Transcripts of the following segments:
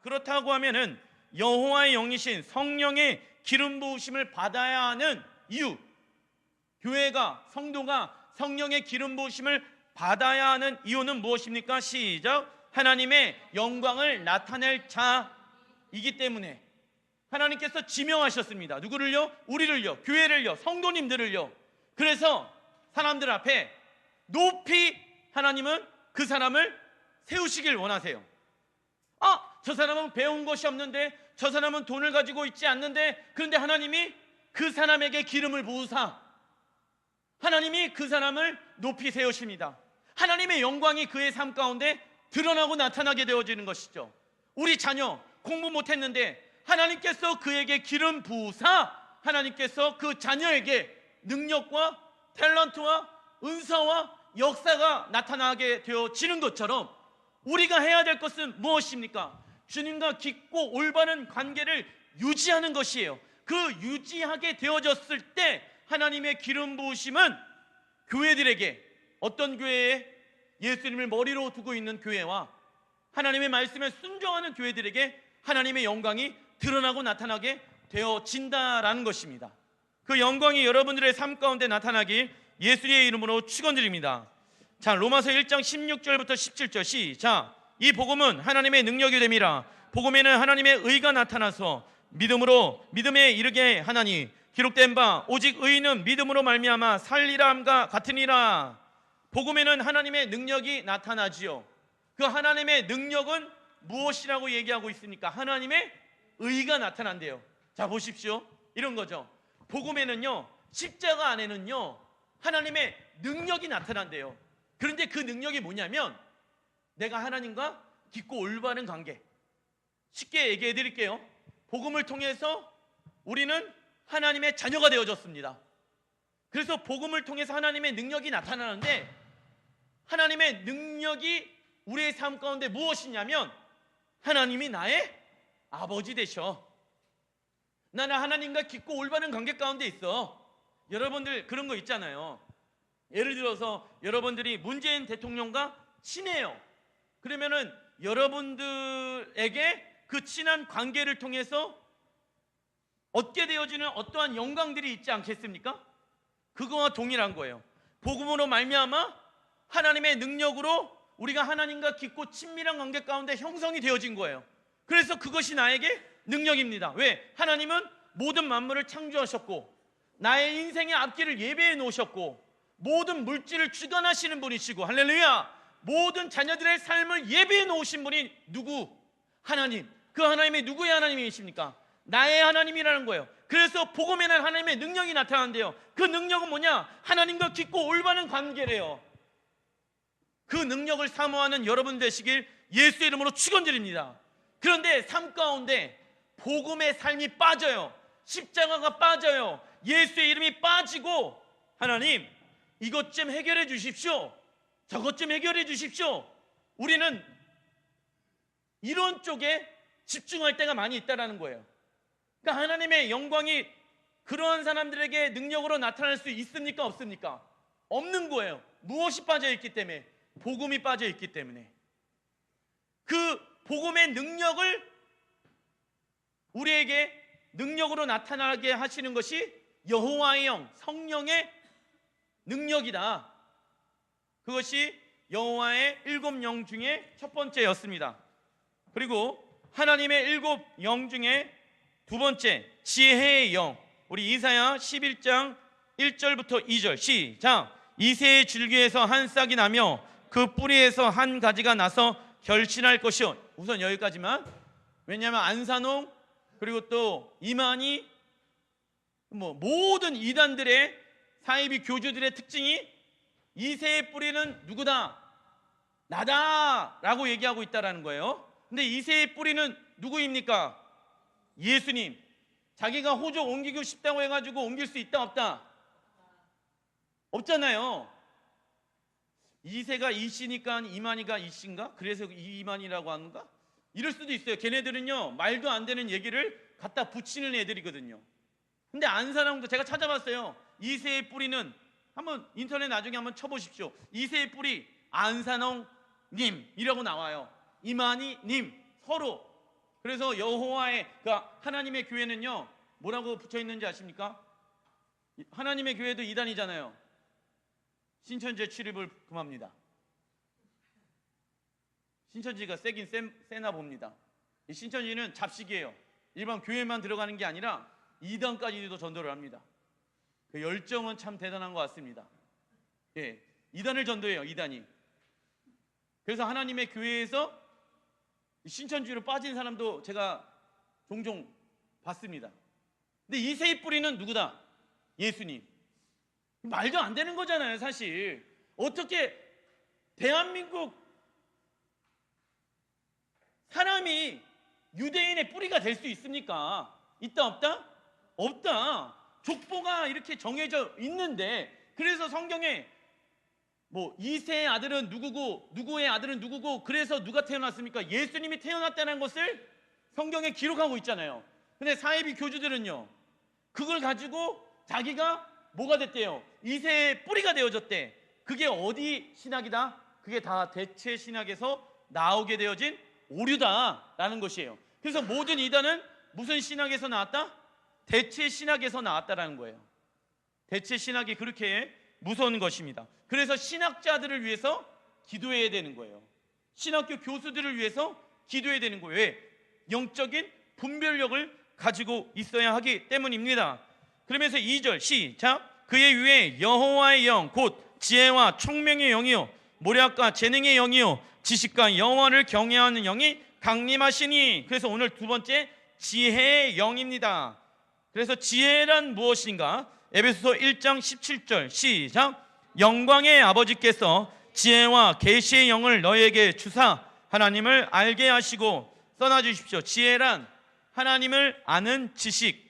그렇다고 하면은 여호와의 영이신 성령의 기름 부으심을 받아야 하는 이유, 교회가, 성도가 성령의 기름 부으심을 받아야 하는 이유는 무엇입니까? 시작. 하나님의 영광을 나타낼 자이기 때문에. 하나님께서 지명하셨습니다. 누구를요? 우리를요, 교회를요, 성도님들을요. 그래서 사람들 앞에 높이 하나님은 그 사람을 세우시길 원하세요. 저 사람은 배운 것이 없는데, 저 사람은 돈을 가지고 있지 않는데, 그런데 하나님이 그 사람에게 기름을 부으사 하나님이 그 사람을 높이 세우십니다. 하나님의 영광이 그의 삶 가운데 드러나고 나타나게 되어지는 것이죠. 우리 자녀 공부 못했는데 하나님께서 그에게 기름 부으사 하나님께서 그 자녀에게 능력과 탤런트와 은사와 역사가 나타나게 되어지는 것처럼 우리가 해야 될 것은 무엇입니까? 주님과 깊고 올바른 관계를 유지하는 것이에요. 그 유지하게 되어졌을 때 하나님의 기름 부으심은 교회들에게, 어떤 교회에 예수님을 머리로 두고 있는 교회와 하나님의 말씀에 순종하는 교회들에게 하나님의 영광이 드러나고 나타나게 되어진다라는 것입니다. 그 영광이 여러분들의 삶 가운데 나타나길 예수의 이름으로 축원드립니다. 자, 로마서 1장 16절부터 17절 시작. 이 복음은 하나님의 능력이 됨이라. 복음에는 하나님의 의가 나타나서 믿음으로 믿음에 이르게 하나니 기록된 바 오직 의인은 믿음으로 말미암아 살리라 함과 같으니라. 복음에는 하나님의 능력이 나타나지요. 그 하나님의 능력은 무엇이라고 얘기하고 있습니까? 하나님의 의가 나타난대요. 자, 보십시오. 이런 거죠. 복음에는요, 십자가 안에는요 하나님의 능력이 나타난대요. 그런데 그 능력이 뭐냐면 내가 하나님과 깊고 올바른 관계. 쉽게 얘기해 드릴게요. 복음을 통해서 우리는 하나님의 자녀가 되어졌습니다. 그래서 복음을 통해서 하나님의 능력이 나타나는데, 하나님의 능력이 우리의 삶 가운데 무엇이냐면 하나님이 나의 아버지 되셔. 나는 하나님과 깊고 올바른 관계 가운데 있어. 여러분들 그런 거 있잖아요. 예를 들어서 여러분들이 문재인 대통령과 친해요. 그러면은 여러분들에게 그 친한 관계를 통해서 얻게 되어지는 어떠한 영광들이 있지 않겠습니까? 그거와 동일한 거예요. 복음으로 말미암아 하나님의 능력으로 우리가 하나님과 깊고 친밀한 관계 가운데 형성이 되어진 거예요. 그래서 그것이 나에게 능력입니다. 왜? 하나님은 모든 만물을 창조하셨고 나의 인생의 앞길을 예배해 놓으셨고 모든 물질을 주관하시는 분이시고, 할렐루야, 모든 자녀들의 삶을 예배해 놓으신 분이 누구? 하나님. 그 하나님이 누구의 하나님이십니까? 나의 하나님이라는 거예요. 그래서 복음에는 하나님의 능력이 나타난대요. 그 능력은 뭐냐? 하나님과 깊고 올바른 관계래요. 그 능력을 사모하는 여러분 되시길 예수의 이름으로 축원드립니다. 그런데 삶 가운데 복음의 삶이 빠져요. 십자가가 빠져요. 예수의 이름이 빠지고, 하나님 이것 좀 해결해 주십시오, 저것 좀 해결해 주십시오. 우리는 이런 쪽에 집중할 때가 많이 있다는 거예요. 그러니까 하나님의 영광이 그러한 사람들에게 능력으로 나타날 수 있습니까? 없습니까? 없는 거예요. 무엇이 빠져있기 때문에? 복음이 빠져있기 때문에. 그 복음의 능력을 우리에게 능력으로 나타나게 하시는 것이 여호와의 영, 성령의 능력이다. 그것이 여호와의 7영 중에 첫 번째였습니다. 그리고 하나님의 7영 중에 두 번째, 지혜의 영. 우리 이사야 11장 1절부터 2절 시작. 이새의 줄기에서 한 싹이 나며 그 뿌리에서 한 가지가 나서 결실할 것이요. 우선 여기까지만. 왜냐하면 안산홍 그리고 또 이만희 모든 이단들의 사이비 교주들의 특징이 이새의 뿌리는 누구다? 나다라고 얘기하고 있다라는 거예요. 근데 이새의 뿌리는 누구입니까? 예수님. 자기가 호적 옮기고 싶다고 해가지고 옮길 수 있다 없다? 없잖아요. 이새가 이씨니까 이만희가 이씨인가? 그래서 이만희라고 하는가? 이럴 수도 있어요. 걔네들은요 말도 안 되는 얘기를 갖다 붙이는 애들이거든요. 근데 안산홍도 제가 찾아봤어요. 이새의 뿌리는, 한번 인터넷 나중에 한번 쳐보십시오. 이새의 뿌리 안산홍 님이라고 나와요. 이만희 님. 서로 그래서 여호와의, 그러니까 하나님의 교회는요, 뭐라고 붙여 있는지 아십니까? 하나님의 교회도 이단이잖아요. 신천지의 출입을 금합니다. 신천지가 세긴 세나 봅니다. 이 신천지는 잡식이에요. 일반 교회만 들어가는 게 아니라 이단까지도 전도를 합니다. 그 열정은 참 대단한 것 같습니다. 예, 이단을 전도해요, 이단이. 그래서 하나님의 교회에서 신천지로 빠진 사람도 제가 종종 봤습니다. 근데 이세의 뿌리는 누구다? 예수님. 말도 안 되는 거잖아요, 사실. 어떻게 대한민국 사람이 유대인의 뿌리가 될 수 있습니까? 있다 없다? 없다. 족보가 이렇게 정해져 있는데, 그래서 성경에 뭐 이세의 아들은 누구고 누구의 아들은 누구고, 그래서 누가 태어났습니까? 예수님이 태어났다는 것을 성경에 기록하고 있잖아요. 근데 사이비 교주들은요, 그걸 가지고 자기가 뭐가 됐대요? 이세의 뿌리가 되어졌대. 그게 어디 신학이다? 그게 다 대체 신학에서 나오게 되어진 오류다라는 것이에요. 그래서 모든 이단은 무슨 신학에서 나왔다? 대체 신학에서 나왔다라는 거예요. 대체 신학이 그렇게 무서운 것입니다. 그래서 신학자들을 위해서 기도해야 되는 거예요. 신학교 교수들을 위해서 기도해야 되는 거예요. 왜? 영적인 분별력을 가지고 있어야 하기 때문입니다. 그러면서 2절 시작. 그의 위에 여호와의 영 곧 지혜와 총명의 영이요 모략과 재능의 영이요 지식과 여호와를 경외하는 영이 강림하시니. 그래서 오늘 두 번째 지혜의 영입니다. 그래서 지혜란 무엇인가? 에베소서 1장 17절 시작. 영광의 아버지께서 지혜와 계시의 영을 너희에게 주사 하나님을 알게 하시고. 써놔 주십시오. 지혜란 하나님을 아는 지식,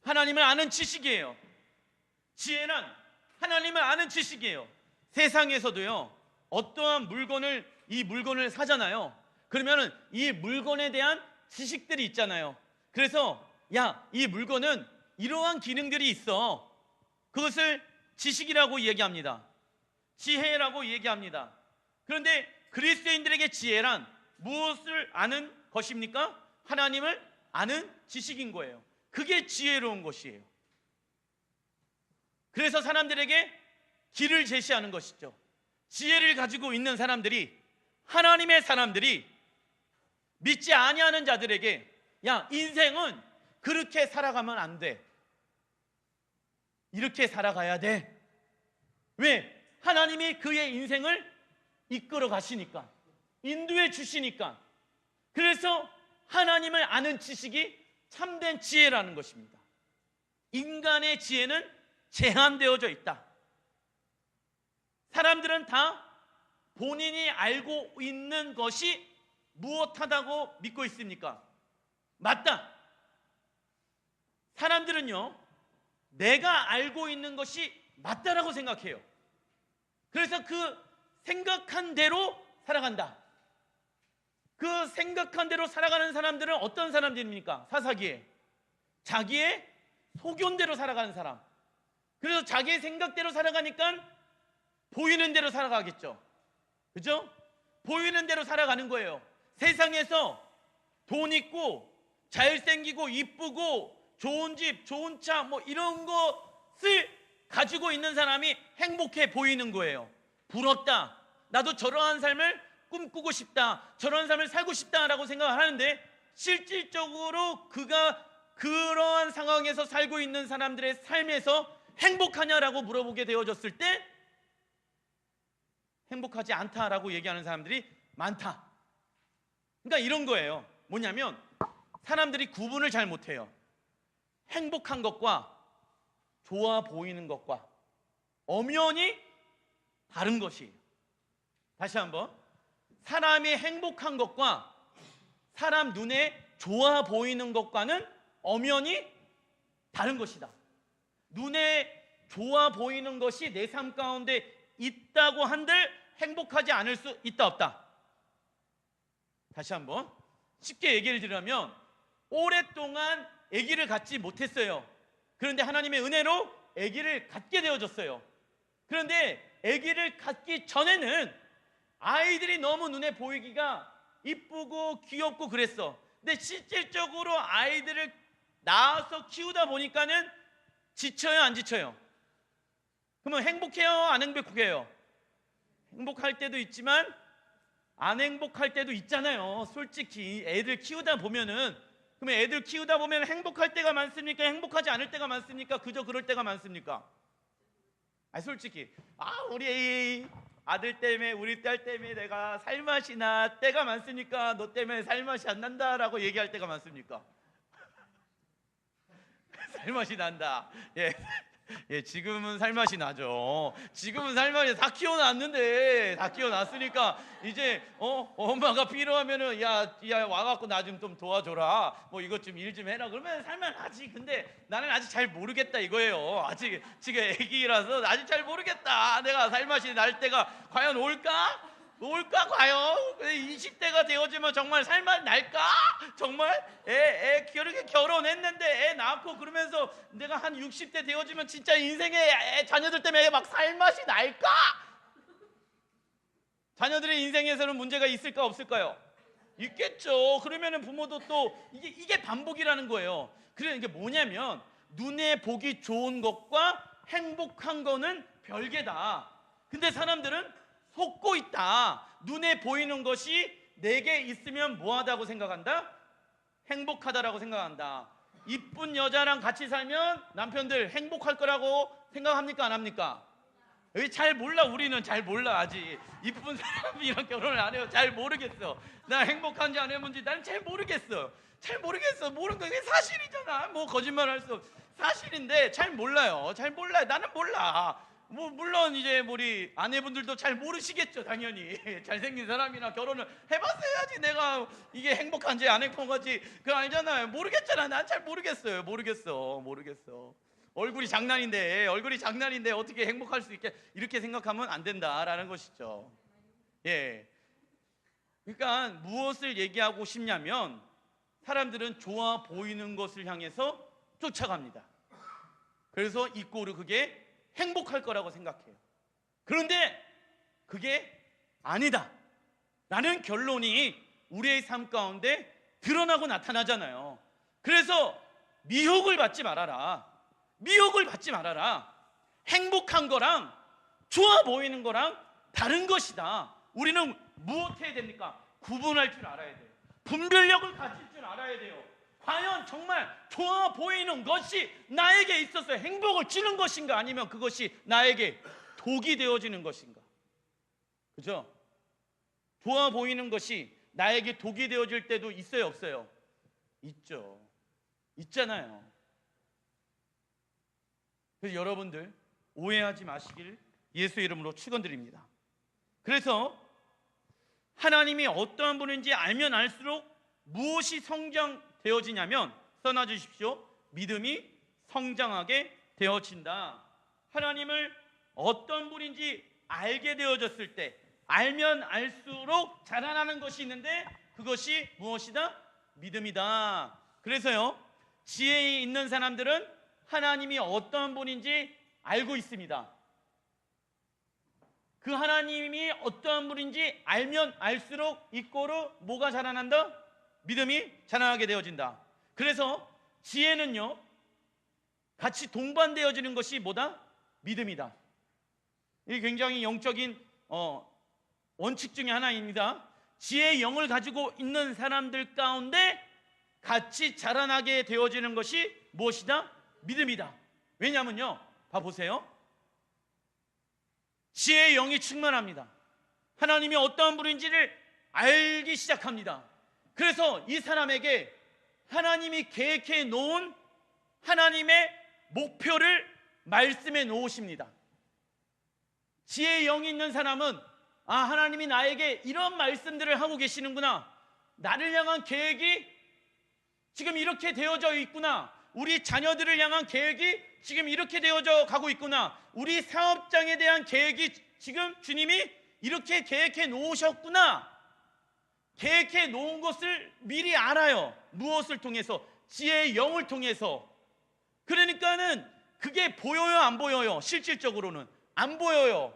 하나님을 아는 지식이에요. 지혜란 하나님을 아는 지식이에요. 세상에서도요, 어떠한 이 물건을 사잖아요. 그러면은 이 물건에 대한 지식들이 있잖아요. 그래서 야, 이 물건은 이러한 기능들이 있어. 그것을 지식이라고 얘기합니다. 지혜라고 얘기합니다. 그런데 그리스도인들에게 지혜란 무엇을 아는 것입니까? 하나님을 아는 지식인 거예요. 그게 지혜로운 것이에요. 그래서 사람들에게 길을 제시하는 것이죠. 지혜를 가지고 있는 사람들이, 하나님의 사람들이 믿지 아니하는 자들에게 야, 인생은 그렇게 살아가면 안 돼. 이렇게 살아가야 돼. 왜? 하나님이 그의 인생을 이끌어 가시니까, 인도해 주시니까. 그래서 하나님을 아는 지식이 참된 지혜라는 것입니다. 인간의 지혜는 제한되어져 있다. 사람들은 다 본인이 알고 있는 것이 무엇하다고 믿고 있습니까? 맞다. 사람들은요, 내가 알고 있는 것이 맞다라고 생각해요. 그래서 그 생각한 대로 살아간다. 그 생각한 대로 살아가는 사람들은 어떤 사람들입니까? 사사기에 자기의 소견대로 살아가는 사람. 그래서 자기의 생각대로 살아가니까 보이는 대로 살아가겠죠. 그죠? 보이는 대로 살아가는 거예요. 세상에서 돈 있고 잘생기고 이쁘고 좋은 집, 좋은 차, 뭐 이런 것을 가지고 있는 사람이 행복해 보이는 거예요. 부럽다. 나도 저러한 삶을 꿈꾸고 싶다. 저런 삶을 살고 싶다라고 생각을 하는데, 실질적으로 그가 그러한 상황에서 살고 있는 사람들의 삶에서 행복하냐라고 물어보게 되어졌을 때 행복하지 않다라고 얘기하는 사람들이 많다. 그러니까 이런 거예요. 뭐냐면 사람들이 구분을 잘 못해요. 행복한 것과 좋아 보이는 것과 엄연히 다른 것이에요. 다시 한번, 사람이 행복한 것과 사람 눈에 좋아 보이는 것과는 엄연히 다른 것이다. 눈에 좋아 보이는 것이 내 삶 가운데 있다고 한들 행복하지 않을 수 있다 없다? 다시 한번 쉽게 얘기를 드리면, 오랫동안 아기를 갖지 못했어요. 그런데 하나님의 은혜로 아기를 갖게 되어졌어요. 그런데 아기를 갖기 전에는 아이들이 너무 눈에 보이기가 이쁘고 귀엽고 그랬어. 근데 실질적으로 아이들을 낳아서 키우다 보니까는 지쳐요, 안 지쳐요? 그러면 행복해요, 안 행복해요? 행복할 때도 있지만 안 행복할 때도 있잖아요. 솔직히 애들 키우다 보면은. 그러면 애들 키우다 보면 행복할 때가 많습니까? 행복하지 않을 때가 많습니까? 그저 그럴 때가 많습니까? 솔직히 우리 아들 때문에, 우리 딸 때문에 내가 살맛이 나 때가 많습니까? 너 때문에 살맛이 안 난다라고 얘기할 때가 많습니까? 살맛이 난다. 예. 예, 지금은 살맛이 나죠. 지금은 살맛이 다 키워놨는데, 다 키워놨으니까 이제 엄마가 필요하면은 야 와갖고 나 좀 도와줘라. 뭐 이것 좀 일 좀 해라. 그러면 살만 나지. 근데 나는 아직 잘 모르겠다 이거예요. 아직 지금 애기라서 아직 잘 모르겠다. 내가 살맛이 날 때가 과연 올까? 과연 20대가 되어지면 정말 살맛 날까? 정말 애 그렇게 결혼했는데 애 낳고 그러면서 내가 한 60대 되어지면 진짜 인생에 자녀들 때문에 막 살맛이 날까? 자녀들의 인생에서는 문제가 있을까 없을까요? 있겠죠. 그러면은 부모도 또 이게 반복이라는 거예요. 그래, 이게 뭐냐면 눈에 보기 좋은 것과 행복한 거는 별개다. 근데 사람들은 속고 있다. 눈에 보이는 것이 내게 있으면 뭐하다고 생각한다? 행복하다라고 생각한다. 이쁜 여자랑 같이 살면 남편들 행복할 거라고 생각합니까? 안 합니까? 잘 몰라. 우리는 잘 몰라. 아직 이쁜 사람이랑 결혼을 안 해요. 잘 모르겠어. 나 행복한지 안 행복한지 나는 잘 모르겠어. 모르는 거. 이게 사실이잖아. 뭐 거짓말 할 수 없어. 사실인데 잘 몰라요. 나는 몰라. 뭐 물론 이제 우리 아내분들도 잘 모르시겠죠. 당연히 잘생긴 사람이나 결혼을 해봤어야지 내가 이게 행복한지 안 행복한지 그거 알잖아요. 모르겠잖아. 난 잘 모르겠어요. 모르겠어. 얼굴이 장난인데 어떻게 행복할 수 있게, 이렇게 생각하면 안 된다라는 것이죠. 예. 그러니까 무엇을 얘기하고 싶냐면 사람들은 좋아 보이는 것을 향해서 쫓아갑니다. 그래서 이꼬르 그게 행복할 거라고 생각해요. 그런데 그게 아니다 라는 결론이 우리의 삶 가운데 드러나고 나타나잖아요. 그래서 미혹을 받지 말아라. 행복한 거랑 좋아 보이는 거랑 다른 것이다. 우리는 무엇해야 됩니까? 구분할 줄 알아야 돼요. 분별력을 가질 줄 알아야 돼요. 과연 정말 좋아 보이는 것이 나에게 있어서 행복을 주는 것인가, 아니면 그것이 나에게 독이 되어지는 것인가? 그죠? 좋아 보이는 것이 나에게 독이 되어질 때도 있어요, 없어요? 있죠. 있잖아요. 그래서 여러분들 오해하지 마시길 예수의 이름으로 축원드립니다. 그래서 하나님이 어떠한 분인지 알면 알수록 무엇이 성장되어지냐면, 써놔주십시오. 믿음이 성장하게 되어진다. 하나님을 어떤 분인지 알게 되어졌을 때, 알면 알수록 자라나는 것이 있는데 그것이 무엇이다? 믿음이다. 그래서요, 지혜에 있는 사람들은 하나님이 어떤 분인지 알고 있습니다. 그 하나님이 어떠한 분인지 알면 알수록 이꼬르 뭐가 자라난다? 믿음이 자라나게 되어진다. 그래서 지혜는요, 같이 동반되어지는 것이 뭐다? 믿음이다. 이게 굉장히 영적인 원칙 중에 하나입니다. 지혜의 영을 가지고 있는 사람들 가운데 같이 자라나게 되어지는 것이 무엇이다? 믿음이다. 왜냐하면요, 봐보세요. 지혜의 영이 충만합니다. 하나님이 어떠한 분인지를 알기 시작합니다. 그래서 이 사람에게 하나님이 계획해 놓은 하나님의 목표를 말씀해 놓으십니다. 지혜의 영이 있는 사람은 하나님이 나에게 이런 말씀들을 하고 계시는구나. 나를 향한 계획이 지금 이렇게 되어져 있구나. 우리 자녀들을 향한 계획이 지금 이렇게 되어져 가고 있구나. 우리 사업장에 대한 계획이 지금 주님이 이렇게 계획해 놓으셨구나. 계획해 놓은 것을 미리 알아요. 무엇을 통해서? 지혜의 영을 통해서. 그러니까는 그게 보여요, 안 보여요? 실질적으로는 안 보여요.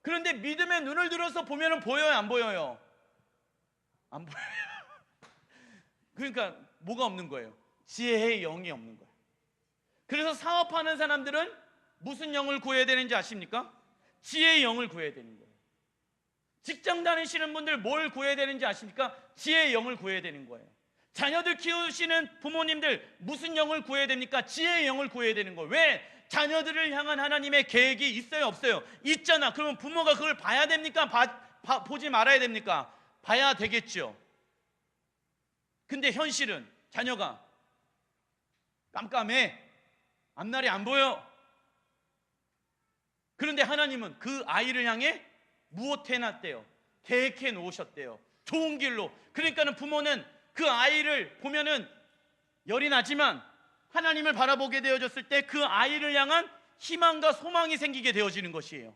그런데 믿음의 눈을 들어서 보면은 보여요, 안 보여요? 안 보여요. 그러니까 뭐가 없는 거예요? 지혜의 영이 없는 거예요. 그래서 사업하는 사람들은 무슨 영을 구해야 되는지 아십니까? 지혜의 영을 구해야 되는 거예요. 직장 다니시는 분들 뭘 구해야 되는지 아십니까? 지혜의 영을 구해야 되는 거예요. 자녀들 키우시는 부모님들 무슨 영을 구해야 됩니까? 지혜의 영을 구해야 되는 거예요. 왜? 자녀들을 향한 하나님의 계획이 있어요, 없어요? 있잖아. 그러면 부모가 그걸 봐야 됩니까? 보지 말아야 됩니까? 봐야 되겠죠. 근데 현실은 자녀가 깜깜해, 앞날이 안 보여. 그런데 하나님은 그 아이를 향해 무엇 해놨대요? 계획해 놓으셨대요. 좋은 길로. 그러니까는 부모는 그 아이를 보면은 열이 나지만 하나님을 바라보게 되어졌을 때 그 아이를 향한 희망과 소망이 생기게 되어지는 것이에요.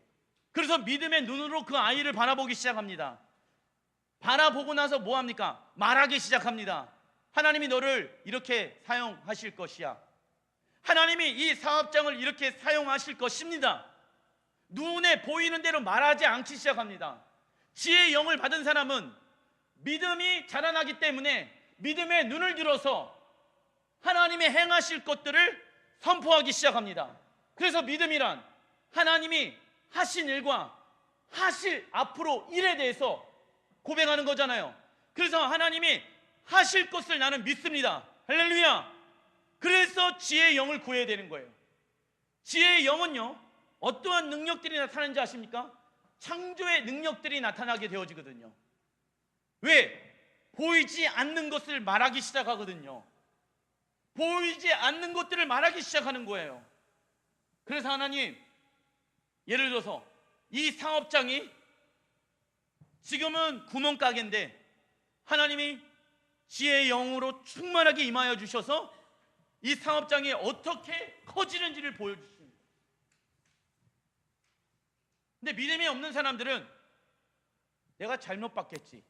그래서 믿음의 눈으로 그 아이를 바라보기 시작합니다. 바라보고 나서 뭐 합니까? 말하기 시작합니다. 하나님이 너를 이렇게 사용하실 것이야. 하나님이 이 사업장을 이렇게 사용하실 것입니다. 눈에 보이는 대로 말하지 않기 시작합니다. 지혜의 영을 받은 사람은 믿음이 자라나기 때문에 믿음의 눈을 들어서 하나님의 행하실 것들을 선포하기 시작합니다. 그래서 믿음이란 하나님이 하신 일과 하실 앞으로 일에 대해서 고백하는 거잖아요. 그래서 하나님이 하실 것을 나는 믿습니다. 할렐루야. 그래서 지혜의 영을 구해야 되는 거예요. 지혜의 영은요, 어떠한 능력들이 나타나는지 아십니까? 창조의 능력들이 나타나게 되어지거든요. 왜? 보이지 않는 것을 말하기 시작하거든요. 보이지 않는 것들을 말하기 시작하는 거예요. 그래서 하나님, 예를 들어서 이 사업장이 지금은 구멍가게인데 하나님이 지혜의 영으로 충만하게 임하여 주셔서 이 사업장이 어떻게 커지는지를 보여주십니다. 근데 믿음이 없는 사람들은 내가 잘못 봤겠지,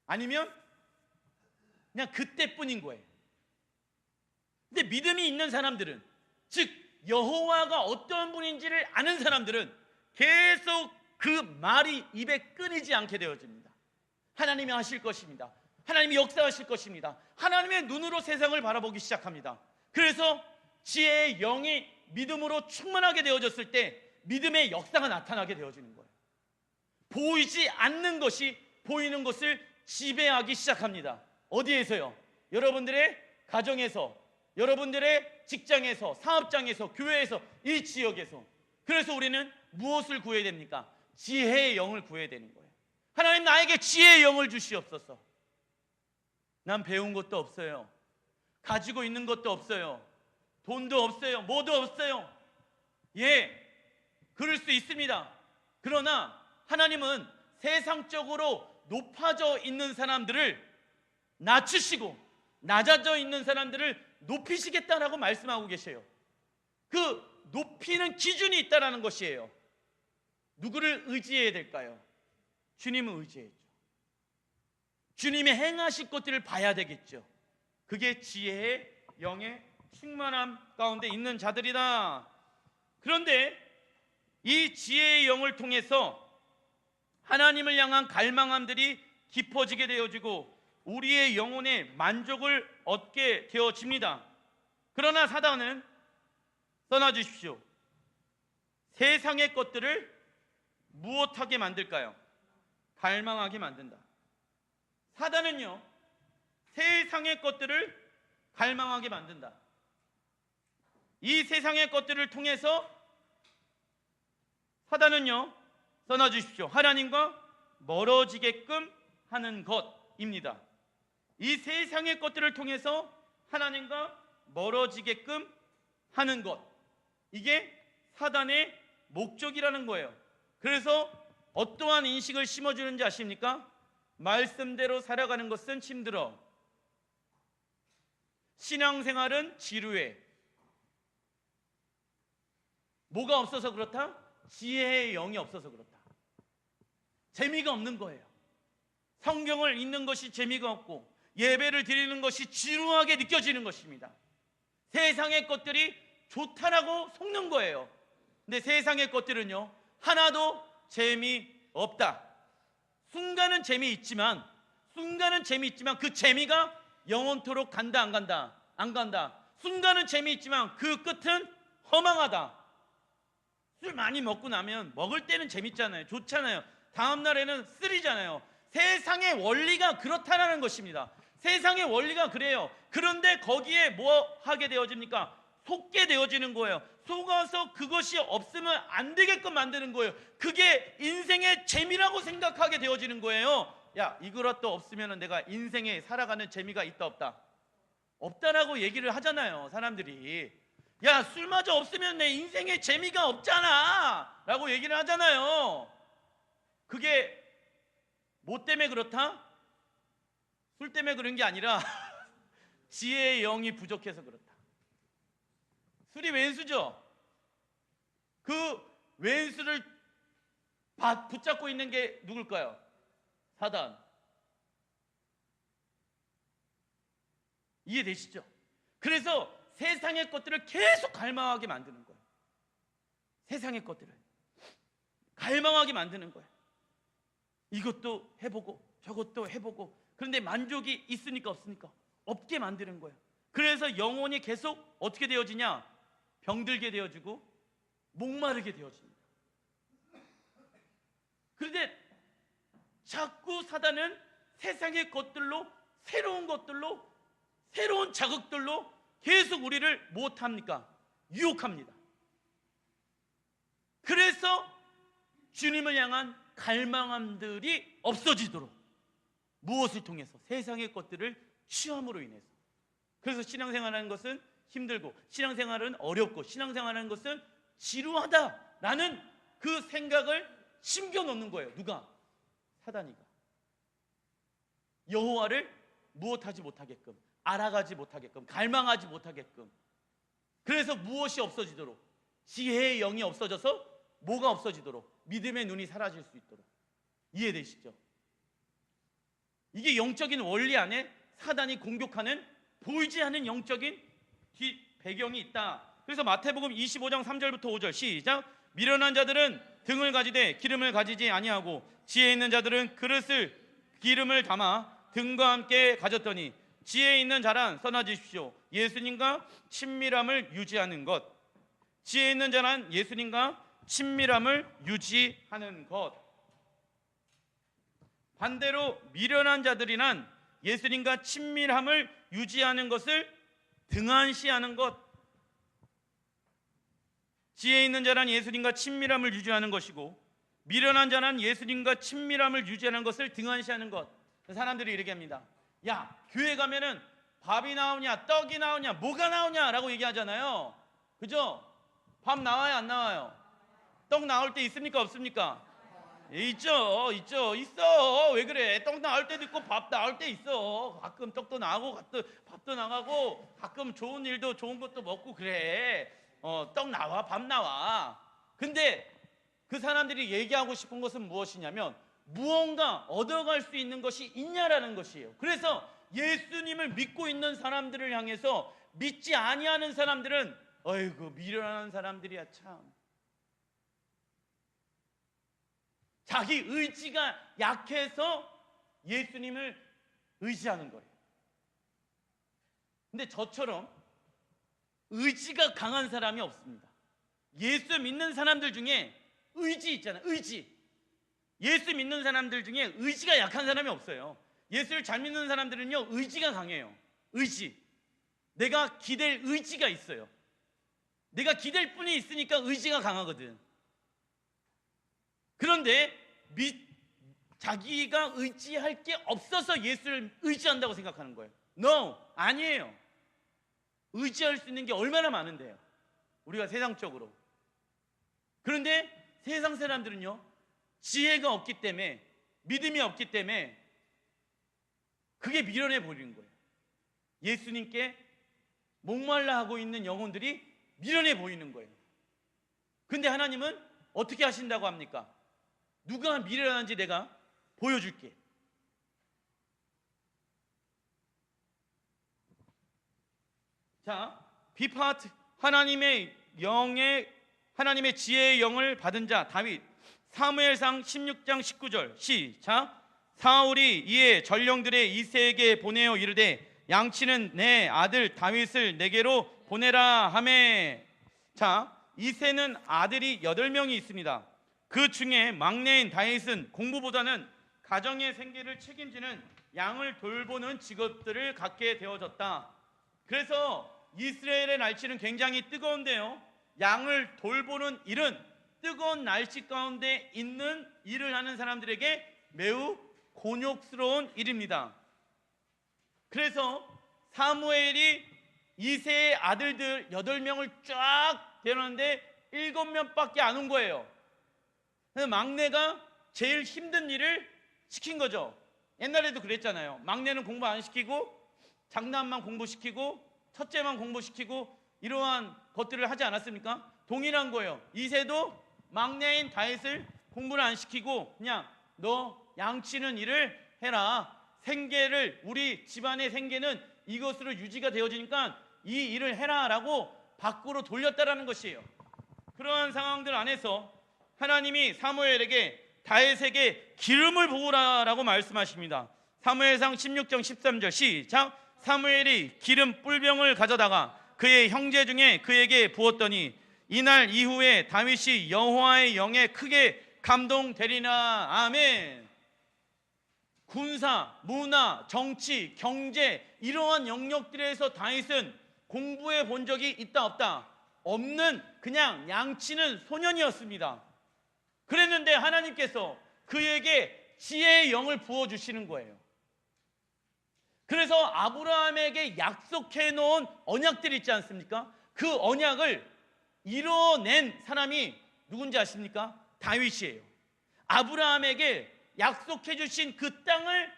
아니면 그냥 그때뿐인 거예요. 근데 믿음이 있는 사람들은, 즉 여호와가 어떤 분인지를 아는 사람들은 계속 그 말이 입에 끊이지 않게 되어집니다. 하나님이 하실 것입니다. 하나님이 역사하실 것입니다. 하나님의 눈으로 세상을 바라보기 시작합니다. 그래서 지혜의 영이 믿음으로 충만하게 되어졌을 때 믿음의 역사가 나타나게 되어지는 거예요. 보이지 않는 것이 보이는 것을 지배하기 시작합니다. 어디에서요? 여러분들의 가정에서, 여러분들의 직장에서, 사업장에서, 교회에서, 이 지역에서. 그래서 우리는 무엇을 구해야 됩니까? 지혜의 영을 구해야 되는 거예요. 하나님, 나에게 지혜의 영을 주시옵소서. 난 배운 것도 없어요. 가지고 있는 것도 없어요. 돈도 없어요. 뭐도 없어요. 예, 그럴 수 있습니다. 그러나 하나님은 세상적으로 높아져 있는 사람들을 낮추시고 낮아져 있는 사람들을 높이시겠다라고 말씀하고 계세요. 그 높이는 기준이 있다라는 것이에요. 누구를 의지해야 될까요? 주님을 의지해야죠. 주님이 행하실 것들을 봐야 되겠죠. 그게 지혜의 영의 충만함 가운데 있는 자들이다. 그런데 이 지혜의 영을 통해서 하나님을 향한 갈망함들이 깊어지게 되어지고 우리의 영혼의 만족을 얻게 되어집니다. 그러나 사단은, 떠나주십시오, 세상의 것들을 무엇하게 만들까요? 갈망하게 만든다. 사단은요, 세상의 것들을 갈망하게 만든다. 이 세상의 것들을 통해서 사단은요, 떠나주십시오, 하나님과 멀어지게끔 하는 것입니다. 이 세상의 것들을 통해서 하나님과 멀어지게끔 하는 것, 이게 사단의 목적이라는 거예요. 그래서 어떠한 인식을 심어주는지 아십니까? 말씀대로 살아가는 것은 힘들어, 신앙생활은 지루해. 뭐가 없어서 그렇다? 지혜의 영이 없어서 그렇다. 재미가 없는 거예요. 성경을 읽는 것이 재미가 없고 예배를 드리는 것이 지루하게 느껴지는 것입니다. 세상의 것들이 좋다라고 속는 거예요. 근데 세상의 것들은요, 하나도 재미없다. 순간은 재미있지만 그 재미가 영원토록 간다 안 간다? 안 간다. 순간은 재미있지만 그 끝은 허망하다. 술 많이 먹고 나면 먹을 때는 재밌잖아요. 좋잖아요. 다음 날에는 쓰리잖아요. 세상의 원리가 그렇다라는 것입니다. 세상의 원리가 그래요. 그런데 거기에 뭐 하게 되어집니까? 속게 되어지는 거예요. 속아서 그것이 없으면 안 되게끔 만드는 거예요. 그게 인생의 재미라고 생각하게 되어지는 거예요. 야, 이거라도 없으면 내가 인생에 살아가는 재미가 있다 없다? 없다라고 얘기를 하잖아요, 사람들이. 야, 술마저 없으면 내 인생에 재미가 없잖아 라고 얘기를 하잖아요. 그게 뭐 때문에 그렇다? 술 때문에 그런 게 아니라 지혜의 영이 부족해서 그렇다. 술이 왼수죠. 그 왼수를 붙잡고 있는 게 누굴까요? 사단. 이해되시죠? 그래서 세상의 것들을 계속 갈망하게 만드는 거예요. 세상의 것들을 갈망하게 만드는 거예요. 이것도 해보고 저것도 해보고. 그런데 만족이 있으니까 없으니까? 없게 만드는 거예요. 그래서 영혼이 계속 어떻게 되어지냐? 병들게 되어지고 목마르게 되어집니다. 그런데 자꾸 사단은 세상의 것들로, 새로운 것들로, 새로운 자극들로 계속 우리를 못합니까? 유혹합니다. 그래서 주님을 향한 갈망함들이 없어지도록, 무엇을 통해서? 세상의 것들을 취함으로 인해서. 그래서 신앙생활하는 것은 힘들고, 신앙생활은 어렵고, 신앙생활하는 것은 지루하다라는 그 생각을 심겨놓는 거예요. 누가? 사단이가. 여호와를 무엇하지 못하게끔, 알아가지 못하게끔, 갈망하지 못하게끔. 그래서 무엇이 없어지도록? 지혜의 영이 없어져서 뭐가 없어지도록? 믿음의 눈이 사라질 수 있도록. 이해되시죠? 이게 영적인 원리 안에 사단이 공격하는 보이지 않는 영적인 배경이 있다. 그래서 마태복음 25장 3절부터 5절 시작. 미련한 자들은 등을 가지되 기름을 가지지 아니하고 지혜 있는 자들은 그릇을 기름을 담아 등과 함께 가졌더니 지혜 있는 자란 선하십시오. 예수님과 친밀함을 유지하는 것. 지혜 있는 자란 예수님과 친밀함을 유지하는 것. 반대로 미련한 자들이란 예수님과 친밀함을 유지하는 것을 등한시하는 것. 지혜 있는 자란 예수님과 친밀함을 유지하는 것이고, 미련한 자란 예수님과 친밀함을 유지하는 것을 등한시하는 것. 사람들이 이렇게 합니다. 야, 교회 가면은 밥이 나오냐, 떡이 나오냐, 뭐가 나오냐라고 얘기하잖아요. 그죠? 밥 나와요, 안 나와요? 떡 나올 때 있습니까, 없습니까? 있죠. 있어. 왜 그래? 떡 나올 때도 있고 밥 나올 때 있어. 가끔 떡도 나오고 밥도 나가고, 가끔 좋은 일도 좋은 것도 먹고 그래. 떡 나와, 밥 나와. 근데 그 사람들이 얘기하고 싶은 것은 무엇이냐면, 무언가 얻어갈 수 있는 것이 있냐라는 것이에요. 그래서 예수님을 믿고 있는 사람들을 향해서 믿지 아니하는 사람들은 어이구, 미련한 사람들이야 참. 자기 의지가 약해서 예수님을 의지하는 거예요. 근데 저처럼 의지가 강한 사람이 없습니다. 예수 믿는 사람들 중에 의지 있잖아요. 의지. 예수 믿는 사람들 중에 의지가 약한 사람이 없어요. 예수를 잘 믿는 사람들은요, 의지가 강해요. 의지. 내가 기댈 의지가 있어요. 내가 기댈 뿐이 있으니까 의지가 강하거든. 그런데 자기가 의지할 게 없어서 예수를 의지한다고 생각하는 거예요. No, 아니에요. 의지할 수 있는 게 얼마나 많은데요, 우리가 세상적으로. 그런데 세상 사람들은요, 지혜가 없기 때문에, 믿음이 없기 때문에 그게 미련해 보이는 거예요. 예수님께 목말라 하고 있는 영혼들이 미련해 보이는 거예요. 근데 하나님은 어떻게 하신다고 합니까? 누가 미련한지 내가 보여줄게. 자, 비파트 하나님의 지혜의 영을 받은 자 다윗. 사무엘상 16장 19절 시작. 사울이 이에 전령들의 이새에게 보내어 이르되 양치는 내 아들 다윗을 내게로 보내라 하매. 자, 이새는 아들이 8명이 있습니다. 그 중에 막내인 다윗은 공부보다는 가정의 생계를 책임지는 양을 돌보는 직업들을 갖게 되어졌다. 그래서 이스라엘의 날씨는 굉장히 뜨거운데요, 양을 돌보는 일은 뜨거운 날씨 가운데 있는 일을 하는 사람들에게 매우 곤욕스러운 일입니다. 그래서 사무엘이 이새의 아들들 8명을 쫙 데려놨는데 7명밖에 안 온 거예요. 그래서 막내가 제일 힘든 일을 시킨 거죠. 옛날에도 그랬잖아요. 막내는 공부 안 시키고 장남만 공부시키고 첫째만 공부시키고 이러한 것들을 하지 않았습니까? 동일한 거예요. 이새도 막내인 다윗을 공부를 안 시키고 그냥 너 양치는 일을 해라. 생계를, 우리 집안의 생계는 이것으로 유지가 되어지니까 이 일을 해라 라고 밖으로 돌렸다라는 것이에요. 그러한 상황들 안에서 하나님이 사무엘에게 다윗에게 기름을 부으라라고 말씀하십니다. 사무엘상 16장 13절 시작. 사무엘이 기름 뿔병을 가져다가 그의 형제 중에 그에게 부었더니 이날 이후에 다윗이 여호와의 영에 크게 감동되리라. 아멘. 군사, 문화, 정치, 경제 이러한 영역들에서 다윗은 공부해 본 적이 있다 없다? 없는 그냥 양치는 소년이었습니다. 그랬는데 하나님께서 그에게 지혜의 영을 부어주시는 거예요. 그래서 아브라함에게 약속해 놓은 언약들이 있지 않습니까? 그 언약을 이뤄낸 사람이 누군지 아십니까? 다윗이에요. 아브라함에게 약속해 주신 그 땅을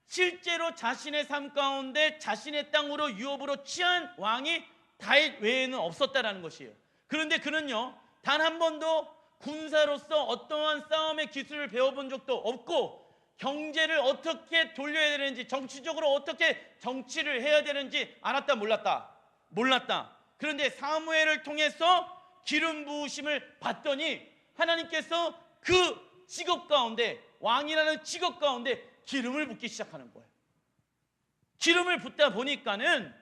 실제로 자신의 삶 가운데 자신의 땅으로 유업으로 취한 왕이 다윗 외에는 없었다라는 것이에요. 그런데 그는요, 단 한 번도 군사로서 어떠한 싸움의 기술을 배워본 적도 없고 경제를 어떻게 돌려야 되는지, 정치적으로 어떻게 정치를 해야 되는지 알았다 몰랐다? 몰랐다. 그런데 사무엘을 통해서 기름 부으심을 받더니 하나님께서 그 직업 가운데, 왕이라는 직업 가운데 기름을 붓기 시작하는 거예요. 기름을 붓다 보니까는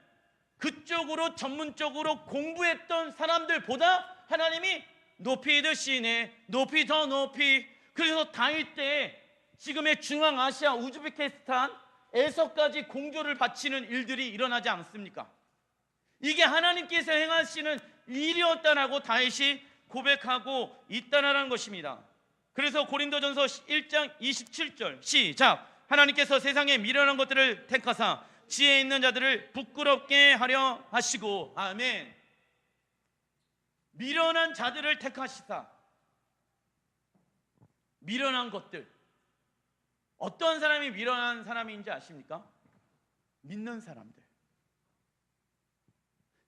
그쪽으로 전문적으로 공부했던 사람들보다 하나님이 높이 드시네, 높이 더 높이. 그래서 다윗 때 지금의 중앙아시아 우즈베키스탄에서까지 공조를 바치는 일들이 일어나지 않습니까? 이게 하나님께서 행하시는 일이었다라고 다윗이 고백하고 있다라는 것입니다. 그래서 고린도전서 1장 27절 시작. 하나님께서 세상에 미련한 것들을 택하사 지혜 있는 자들을 부끄럽게 하려 하시고. 아멘. 미련한 자들을 택하시사. 미련한 것들. 어떤 사람이 미련한 사람인지 아십니까? 믿는 사람들.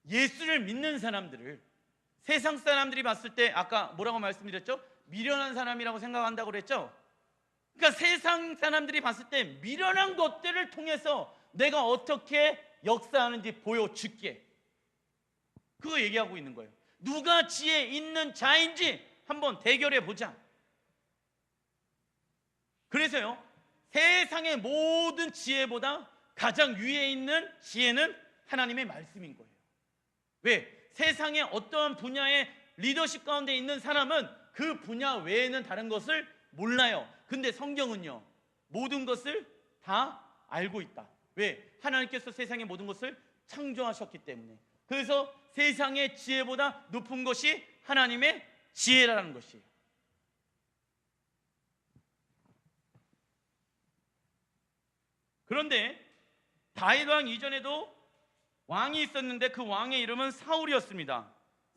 예수를 믿는 사람들을 세상 사람들이 봤을 때 아까 뭐라고 말씀드렸죠? 미련한 사람이라고 생각한다고 그랬죠? 그러니까 세상 사람들이 봤을 때 미련한 것들을 통해서 내가 어떻게 역사하는지 보여줄게. 그거 얘기하고 있는 거예요. 누가 지혜 있는 자인지 한번 대결해 보자. 그래서요, 세상의 모든 지혜보다 가장 위에 있는 지혜는 하나님의 말씀인 거예요. 왜? 세상의 어떠한 분야의 리더십 가운데 있는 사람은 그 분야 외에는 다른 것을 몰라요. 근데 성경은요, 모든 것을 다 알고 있다. 왜? 하나님께서 세상의 모든 것을 창조하셨기 때문에. 그래서 세상의 지혜보다 높은 것이 하나님의 지혜라는 것이에요. 그런데 다윗 왕 이전에도 왕이 있었는데 그 왕의 이름은 사울이었습니다.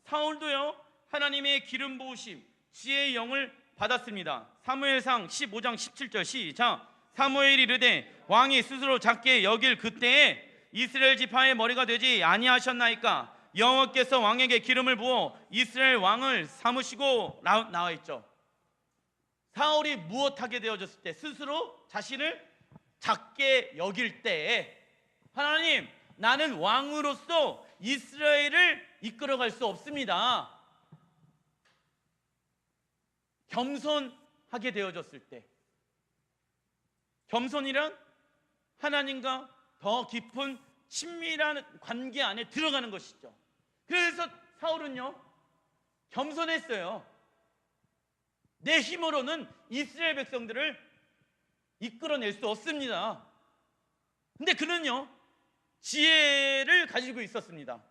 사울도요, 하나님의 기름 부으심, 지혜의 영을 받았습니다. 사무엘상 15장 17절 시작. 사무엘이 이르되 왕이 스스로 작게 여길 그때에 이스라엘 지파의 머리가 되지 아니하셨나이까? 여호와께서 왕에게 기름을 부어 이스라엘 왕을 삼으시고. 나와 있죠. 사울이 무엇하게 되어졌을 때, 스스로 자신을 작게 여길 때에 하나님, 나는 왕으로서 이스라엘을 이끌어갈 수 없습니다. 겸손 겸손하게 되어졌을 때, 겸손이란 하나님과 더 깊은 친밀한 관계 안에 들어가는 것이죠. 그래서 사울은요, 겸손했어요. 내 힘으로는 이스라엘 백성들을 이끌어낼 수 없습니다. 근데 그는요, 지혜를 가지고 있었습니다.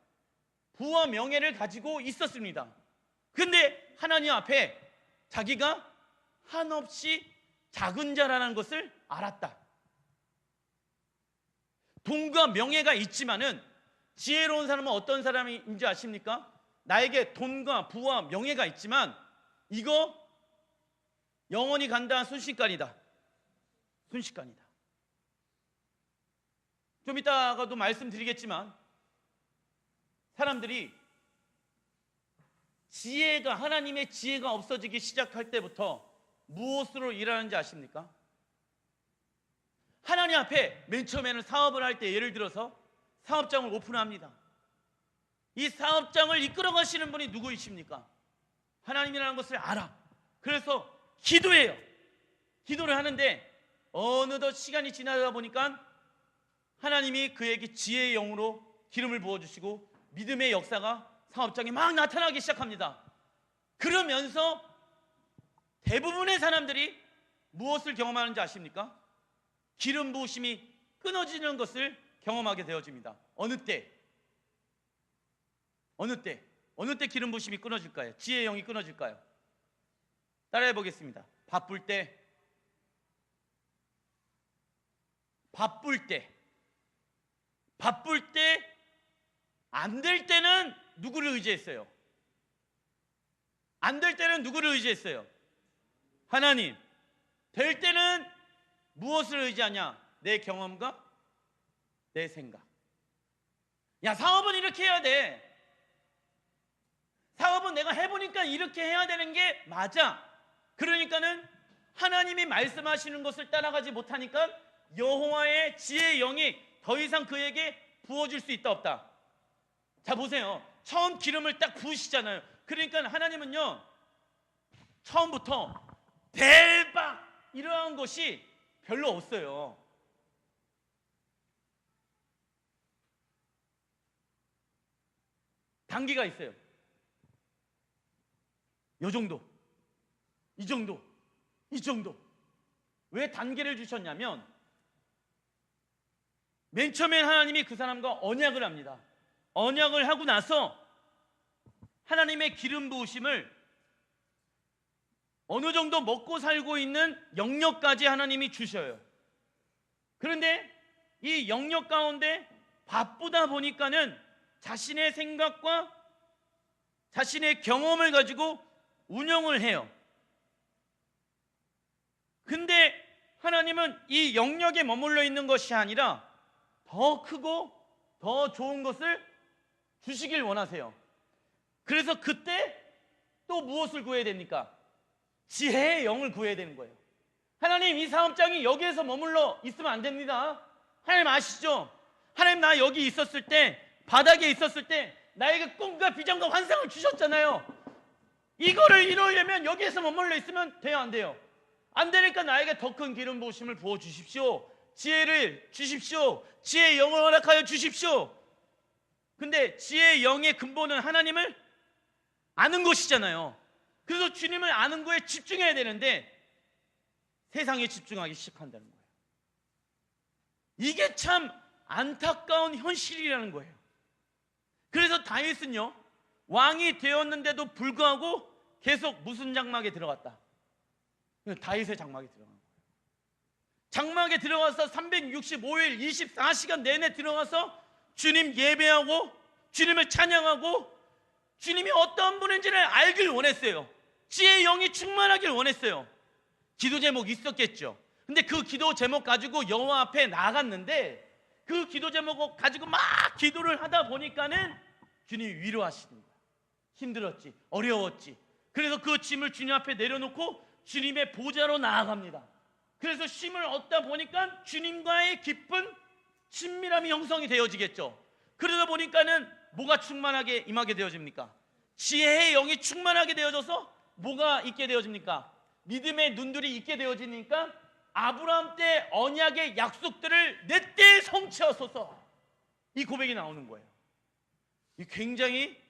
부와 명예를 가지고 있었습니다. 근데 하나님 앞에 자기가 한없이 작은 자라는 것을 알았다. 돈과 명예가 있지만은 지혜로운 사람은 어떤 사람인지 아십니까? 나에게 돈과 부와 명예가 있지만 이거 영원히 간다, 순식간이다. 순식간이다. 좀 이따가도 말씀드리겠지만 사람들이 지혜가, 하나님의 지혜가 없어지기 시작할 때부터 무엇으로 일하는지 아십니까? 하나님 앞에 맨 처음에는 사업을 할 때, 예를 들어서 사업장을 오픈합니다. 이 사업장을 이끌어 가시는 분이 누구이십니까? 하나님이라는 것을 알아. 그래서 기도해요. 기도를 하는데 어느덧 시간이 지나다 보니까 하나님이 그에게 지혜의 영으로 기름을 부어주시고 믿음의 역사가 사업장에 막 나타나기 시작합니다. 그러면서 대부분의 사람들이 무엇을 경험하는지 아십니까? 기름 부으심이 끊어지는 것을 경험하게 되어집니다. 어느 때 기름 부으심이 끊어질까요? 지혜의 영이 끊어질까요? 따라해 보겠습니다. 바쁠 때, 안 될 때는 누구를 의지했어요? 안 될 때는 누구를 의지했어요? 하나님. 될 때는 무엇을 의지하냐? 내 경험과 내 생각. 야, 사업은 이렇게 해야 돼. 사업은 내가 해보니까 이렇게 해야 되는 게 맞아. 그러니까는 하나님이 말씀하시는 것을 따라가지 못하니까 여호와의 지혜의 영이 더 이상 그에게 부어줄 수 있다 없다? 자, 보세요. 처음 기름을 딱 부으시잖아요. 그러니까 하나님은요, 처음부터 대박 이러한 것이 별로 없어요. 단계가 있어요. 요 정도, 이 정도, 이 정도. 왜 단계를 주셨냐면 맨 처음엔 하나님이 그 사람과 언약을 합니다. 언약을 하고 나서 하나님의 기름 부으심을 어느 정도 먹고 살고 있는 영역까지 하나님이 주셔요. 그런데 이 영역 가운데 바쁘다 보니까는 자신의 생각과 자신의 경험을 가지고 운영을 해요. 근데 하나님은 이 영역에 머물러 있는 것이 아니라 더 크고 더 좋은 것을 주시길 원하세요. 그래서 그때 또 무엇을 구해야 됩니까? 지혜의 영을 구해야 되는 거예요. 하나님, 이 사업장이 여기에서 머물러 있으면 안 됩니다. 하나님 아시죠? 하나님, 나 여기 있었을 때, 바닥에 있었을 때 나에게 꿈과 비전과 환상을 주셨잖아요. 이거를 이루려면 여기에서 머물러 있으면 돼요, 안 돼요? 안 되니까 나에게 더 큰 기름 부으심을 부어 주십시오. 지혜를 주십시오. 지혜의 영을 허락하여 주십시오. 근데 지혜의 영의 근본은 하나님을 아는 것이잖아요. 그래서 주님을 아는 거에 집중해야 되는데 세상에 집중하기 시작한다는 거예요. 이게 참 안타까운 현실이라는 거예요. 그래서 다윗은요, 왕이 되었는데도 불구하고 계속 무슨 장막에 들어갔다? 다윗의 장막에 들어간 거예요. 장막에 들어가서 365일 24시간 내내 들어가서 주님 예배하고 주님을 찬양하고 주님이 어떤 분인지를 알길 원했어요. 지혜의 영이 충만하길 원했어요. 기도 제목이 있었겠죠. 근데 그 기도 제목 가지고 여호와 앞에 나갔는데 그 기도 제목 가지고 막 기도를 하다 보니까는 주님이 위로하시는 거예요. 힘들었지, 어려웠지. 그래서 그 짐을 주님 앞에 내려놓고 주님의 보좌로 나아갑니다. 그래서 쉼을 얻다 보니까 주님과의 깊은 친밀함이 형성이 되어지겠죠. 그러다 보니까는 뭐가 충만하게 임하게 되어집니까? 지혜의 영이 충만하게 되어져서 뭐가 있게 되어집니까? 믿음의 눈들이 있게 되어지니까 아브라함 때 언약의 약속들을 내 때에 성취하소서, 이 고백이 나오는 거예요. 이 굉장히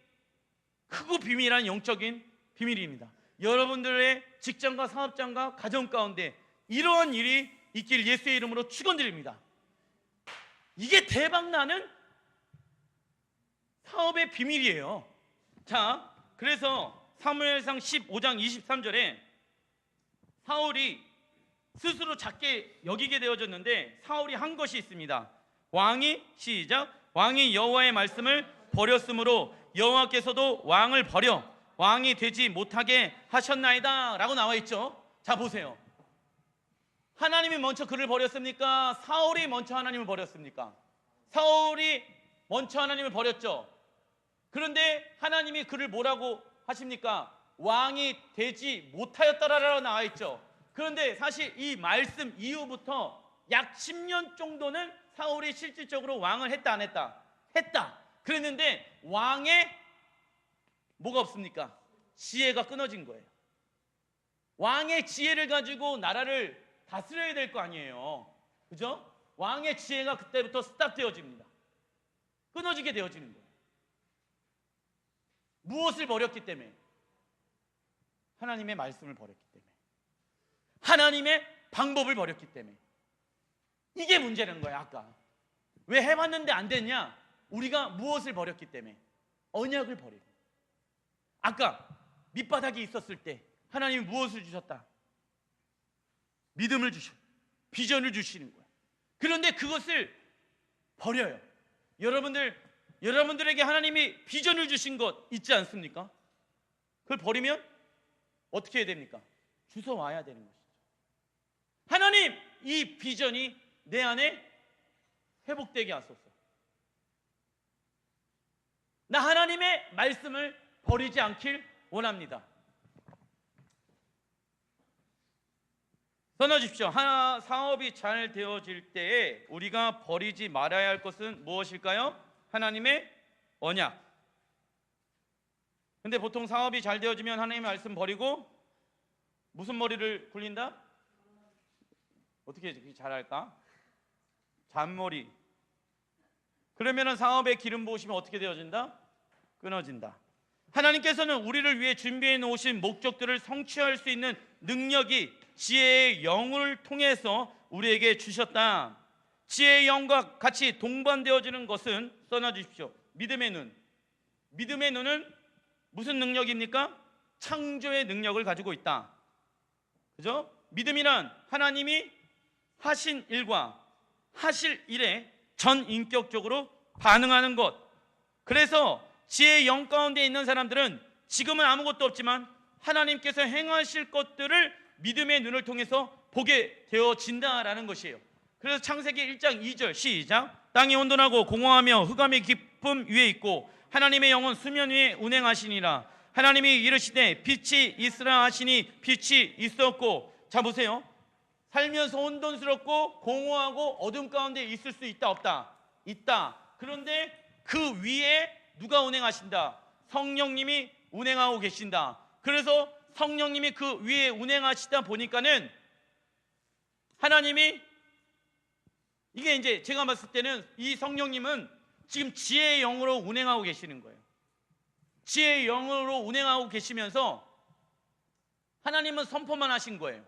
크고 비밀한 영적인 비밀입니다. 여러분들의 직장과 사업장과 가정 가운데 이러한 일이 있길 예수의 이름으로 축원드립니다. 이게 대박나는 사업의 비밀이에요. 자, 그래서 사무엘상 15장 23절에 사울이 스스로 작게 여기게 되어졌는데 사울이 한 것이 있습니다. 왕이 시작, 왕이 여호와의 말씀을 버렸으므로 여호와께서도 왕을 버려 왕이 되지 못하게 하셨나이다 라고 나와 있죠. 자, 보세요. 하나님이 먼저 그를 버렸습니까? 사울이 먼저 하나님을 버렸습니까? 사울이 먼저 하나님을 버렸죠. 그런데 하나님이 그를 뭐라고 하십니까? 왕이 되지 못하였다라고 나와 있죠. 그런데 사실 이 말씀 이후부터 약 10년 정도는 사울이 실질적으로 왕을 했다 안 했다? 했다. 그랬는데 왕의 뭐가 없습니까? 지혜가 끊어진 거예요. 왕의 지혜를 가지고 나라를 다스려야 될 거 아니에요. 그죠? 왕의 지혜가 그때부터 스탑되어집니다. 끊어지게 되어지는 거예요. 무엇을 버렸기 때문에? 하나님의 말씀을 버렸기 때문에, 하나님의 방법을 버렸기 때문에. 이게 문제라는 거예요. 아까 왜 해봤는데 안 됐냐? 우리가 무엇을 버렸기 때문에? 언약을 버리고. 아까 밑바닥이 있었을 때 하나님이 무엇을 주셨다? 믿음을 주셔, 비전을 주시는 거예요. 그런데 그것을 버려요. 여러분들에게 하나님이 비전을 주신 것 있지 않습니까? 그걸 버리면 어떻게 해야 됩니까? 주워 와야 되는 것이죠. 하나님, 이 비전이 내 안에 회복되게 하소서. 나 하나님의 말씀을 버리지 않길 원합니다. 써놔주십시오. 사업이 잘 되어질 때에 우리가 버리지 말아야 할 것은 무엇일까요? 하나님의 언약. 근데 보통 사업이 잘 되어지면 하나님의 말씀 버리고 무슨 머리를 굴린다? 어떻게 잘할까? 잔머리. 그러면은 사업의 기름 부으시면 어떻게 되어진다? 끊어진다. 하나님께서는 우리를 위해 준비해 놓으신 목적들을 성취할 수 있는 능력이 지혜의 영을 통해서 우리에게 주셨다. 지혜의 영과 같이 동반되어지는 것은 써놔 주십시오. 믿음의 눈. 믿음의 눈은 무슨 능력입니까? 창조의 능력을 가지고 있다. 그죠? 믿음이란 하나님이 하신 일과 하실 일에 전인격적으로 반응하는 것. 그래서 지혜의 영 가운데 있는 사람들은 지금은 아무것도 없지만 하나님께서 행하실 것들을 믿음의 눈을 통해서 보게 되어진다라는 것이에요. 그래서 창세기 1장 2절 시작. 땅이 혼돈하고 공허하며 흑암의 깊음 위에 있고 하나님의 영은 수면 위에 운행하시니라. 하나님이 이르시되 빛이 있으라 하시니 빛이 있었고. 자, 보세요. 살면서 혼돈스럽고 공허하고 어둠 가운데 있을 수 있다 없다? 있다. 그런데 그 위에 누가 운행하신다? 성령님이 운행하고 계신다. 그래서 성령님이 그 위에 운행하시다 보니까는 하나님이, 이게 이제 제가 봤을 때는 이 성령님은 지금 지혜의 영으로 운행하고 계시는 거예요. 지혜의 영으로 운행하고 계시면서 하나님은 선포만 하신 거예요.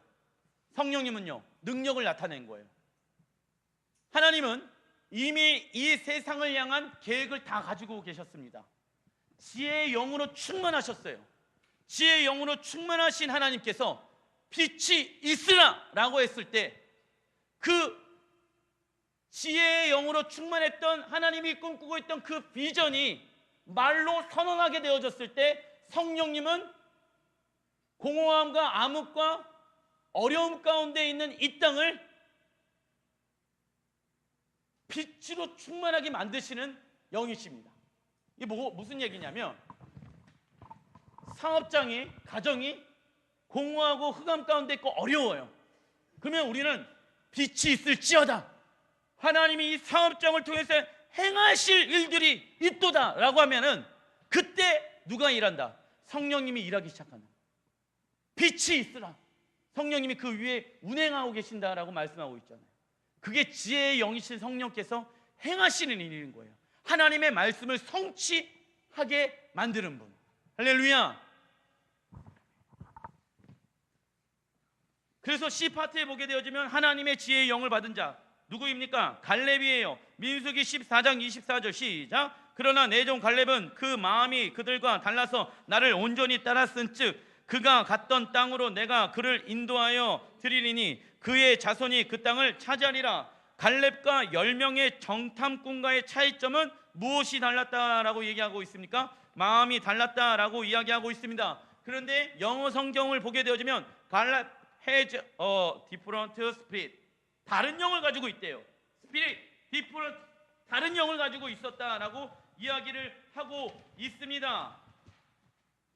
성령님은요, 능력을 나타낸 거예요. 하나님은 이미 이 세상을 향한 계획을 다 가지고 계셨습니다. 지혜의 영으로 충만하셨어요. 지혜의 영으로 충만하신 하나님께서 빛이 있으라 라고 했을 때 그 지혜의 영으로 충만했던 하나님이 꿈꾸고 있던 그 비전이 말로 선언하게 되어졌을 때 성령님은 공허함과 암흑과 어려움 가운데 있는 이 땅을 빛으로 충만하게 만드시는 영이십니다. 이게 무슨 얘기냐면 사업장이, 가정이 공허하고 흑암 가운데 있고 어려워요. 그러면 우리는 빛이 있을지어다, 하나님이 이 사업장을 통해서 행하실 일들이 있도다 라고 하면은 그때 누가 일한다? 성령님이 일하기 시작한다. 빛이 있으라. 성령님이 그 위에 운행하고 계신다라고 말씀하고 있잖아요. 그게 지혜의 영이신 성령께서 행하시는 일인 거예요. 하나님의 말씀을 성취하게 만드는 분. 할렐루야. 그래서 C파트에 보게 되어지면 하나님의 지혜의 영을 받은 자 누구입니까? 갈렙이에요. 민수기 14장 24절 시작. 그러나 내 종 갈렙은 그 마음이 그들과 달라서 나를 온전히 따랐은즉 그가 갔던 땅으로 내가 그를 인도하여 드리리니 그의 자손이 그 땅을 차지하리라. 갈렙과 10명의 정탐꾼과의 차이점은 무엇이 달랐다라고 얘기하고 있습니까? 마음이 달랐다라고 이야기하고 있습니다. 그런데 영어 성경을 보게 되어지면 갈렙 has a different spirit, 다른 영을 가지고 있대요. spirit, different, 다른 영을 가지고 있었다라고 이야기를 하고 있습니다.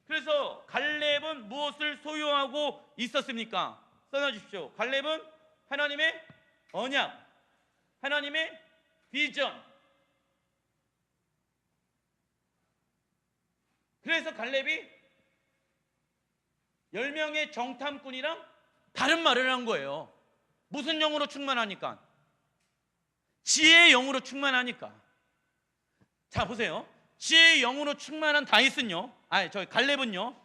그래서 갈렙은 무엇을 소유하고 있었습니까? 써놔주십시오. 갈렙은 하나님의 언약, 하나님의 비전. 그래서 갈렙이 10명의 정탐꾼이랑 다른 말을 한 거예요. 무슨 영으로 충만하니까? 지혜의 영으로 충만하니까. 자 보세요. 지혜의 영으로 충만한 다윗은요, 갈렙은요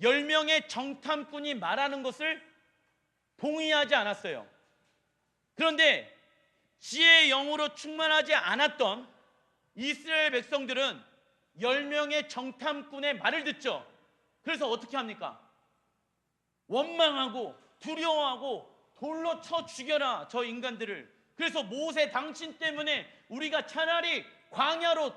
10명의 정탐꾼이 말하는 것을 동의하지 않았어요. 그런데 지혜의 영으로 충만하지 않았던 이스라엘 백성들은 10명의 정탐꾼의 말을 듣죠. 그래서 어떻게 합니까? 원망하고 두려워하고 돌로 쳐 죽여라 저 인간들을. 그래서 모세 당신 때문에 우리가 차라리 광야로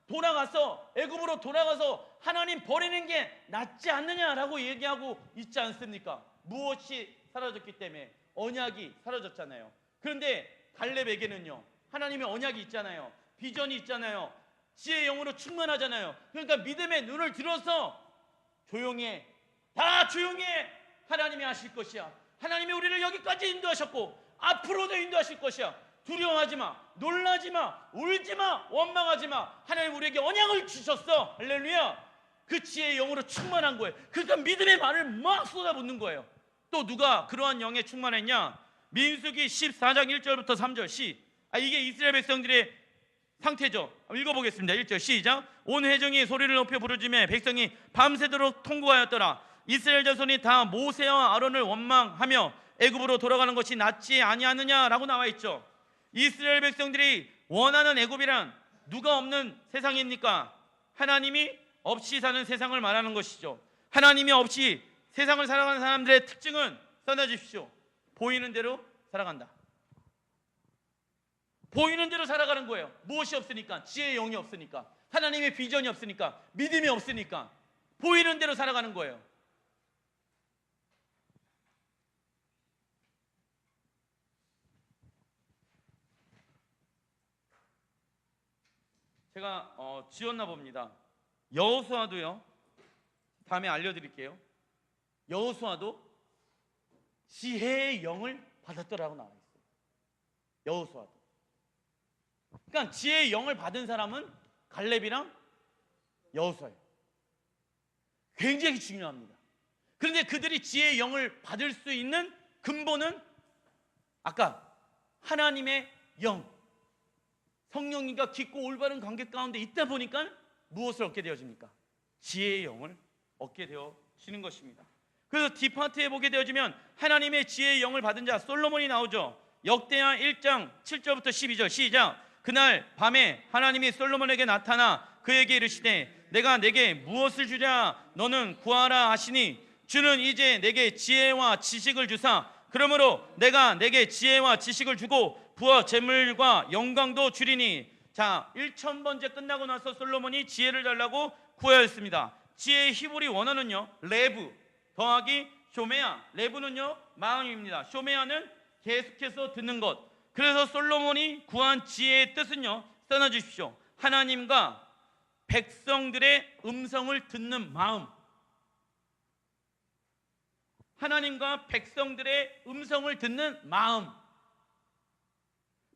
돌아가서 애굽으로 돌아가서 하나님 버리는 게 낫지 않느냐라고 얘기하고 있지 않습니까? 무엇이 사라졌기 때문에? 언약이 사라졌잖아요. 그런데 갈렙에게는요 하나님의 언약이 있잖아요. 비전이 있잖아요. 지혜의 영으로 충만하잖아요. 그러니까 믿음의 눈을 들어서 조용히 해. 다 조용히 해. 하나님이 하실 것이야. 하나님이 우리를 여기까지 인도하셨고 앞으로도 인도하실 것이야. 두려워하지 마, 놀라지 마, 울지 마, 원망하지 마. 하나님 우리에게 언약을 주셨어. 할렐루야. 그 지혜의 영으로 충만한 거예요. 그러니까 믿음의 말을 막 쏟아붓는 거예요. 또 누가 그러한 영에 충만했냐? 민수기 14장 1절부터 3절 이게 이스라엘 백성들의 상태죠. 읽어보겠습니다. 1절 시작. 온 회중이 소리를 높여 부르짖으며 백성이 밤새도록 통곡하였더라. 이스라엘 자손이 다 모세와 아론을 원망하며 애굽으로 돌아가는 것이 낫지 아니하느냐라고 나와 있죠. 이스라엘 백성들이 원하는 애굽이란 누가 없는 세상입니까? 하나님이 없이 사는 세상을 말하는 것이죠. 하나님이 없이 세상을 살아가는 사람들의 특징은 써놔주십시오. 보이는 대로 살아간다. 보이는 대로 살아가는 거예요. 무엇이 없으니까? 지혜의 영이 없으니까, 하나님의 비전이 없으니까, 믿음이 없으니까 보이는 대로 살아가는 거예요. 제가 지웠나 봅니다. 여호수아도요. 다음에 알려드릴게요. 여호수아도 지혜의 영을 받았더라고 나와 있어요. 여호수아도. 그러니까 지혜의 영을 받은 사람은 갈렙이랑 여호수아예요. 굉장히 중요합니다. 그런데 그들이 지혜의 영을 받을 수 있는 근본은 아까 하나님의 영, 성령님과 깊고 올바른 관계 가운데 있다 보니까 무엇을 얻게 되어집니까? 지혜의 영을 얻게 되어지는 것입니다. 그래서 D파트에 보게 되어지면 하나님의 지혜의 영을 받은 자 솔로몬이 나오죠. 역대하 1장 7절부터 12절 시작. 그날 밤에 하나님이 솔로몬에게 나타나 그에게 이르시되 내가 내게 무엇을 주랴 너는 구하라 하시니 주는 이제 내게 지혜와 지식을 주사 그러므로 내가 내게 지혜와 지식을 주고 부와 재물과 영광도 주리니. 자, 1000번째 끝나고 나서 솔로몬이 지혜를 달라고 구하였습니다. 지혜의 히브리 원어는요 레브 더하기 쇼메아. 레브는요 마음입니다. 쇼메아는 계속해서 듣는 것. 그래서 솔로몬이 구한 지혜의 뜻은요 써놔주십시오. 하나님과 백성들의 음성을 듣는 마음. 하나님과 백성들의 음성을 듣는 마음.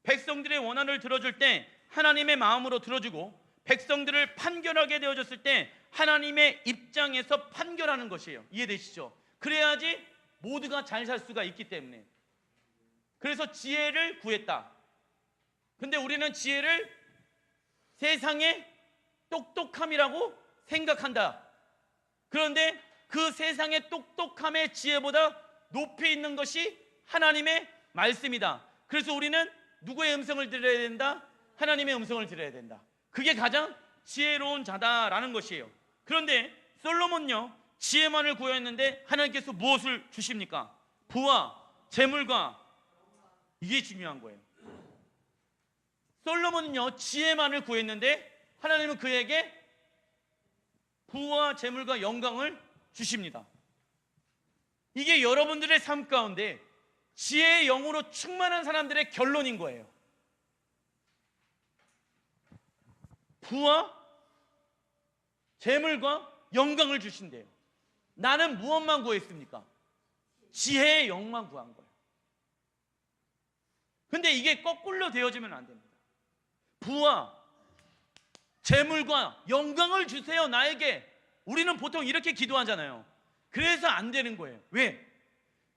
백성들의 원한을 들어줄 때 하나님의 마음으로 들어주고 백성들을 판결하게 되어졌을 때 하나님의 입장에서 판결하는 것이에요. 이해되시죠? 그래야지 모두가 잘 살 수가 있기 때문에. 그래서 지혜를 구했다. 근데 우리는 지혜를 세상의 똑똑함이라고 생각한다. 그런데 그 세상의 똑똑함의 지혜보다 높이 있는 것이 하나님의 말씀이다. 그래서 우리는 누구의 음성을 들어야 된다? 하나님의 음성을 들어야 된다. 그게 가장 지혜로운 자다라는 것이에요. 그런데 솔로몬요, 지혜만을 구했는데 하나님께서 무엇을 주십니까? 부와 재물과, 이게 중요한 거예요. 솔로몬은요, 지혜만을 구했는데 하나님은 그에게 부와 재물과 영광을 주십니다. 이게 여러분들의 삶 가운데 지혜의 영으로 충만한 사람들의 결론인 거예요. 부와 재물과 영광을 주신대요. 나는 무엇만 구했습니까? 지혜의 영만 구한 거예요. 근데 이게 거꾸로 되어지면 안 됩니다. 부와 재물과 영광을 주세요, 나에게. 우리는 보통 이렇게 기도하잖아요. 그래서 안 되는 거예요. 왜?